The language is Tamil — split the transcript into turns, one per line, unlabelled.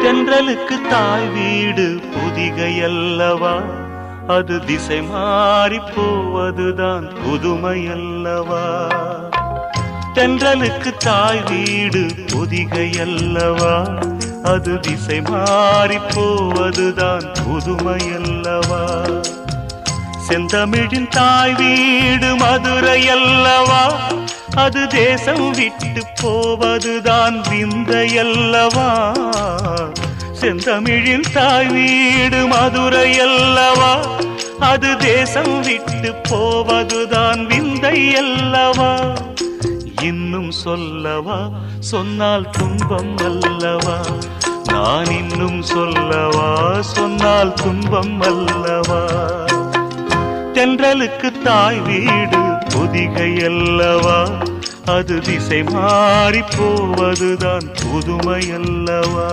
தென்றலுக்கு தாய் வீடு பொதிகை அல்லவா, அது திசை மாறி போவதுதான் புதுமை அல்லவா. தென்றலுக்கு தாய் வீடு பொதிகை அல்லவா, அது திசை மாறி போவதுதான் புதுமை அல்லவா. செந்தமிழின் தாய் வீடு மதுரை அல்லவா, அது தேசம் விட்டு போவதுதான் விந்தை அல்லவா. செந்தமிழின் தாய் வீடு மதுரை அல்லவா, அது தேசம் விட்டு போவதுதான் விந்தை அல்லவா. இன்னும் சொல்லவா, சொன்னால் துன்பம் அல்லவா. நான் இன்னும் சொல்லவா, சொன்னால் துன்பம் அல்லவா. தென்றலுக்கு தாய் வீடு பொதிகை அல்லவா, அது திசை மாறி போவதுதான் புதுமை அல்லவா.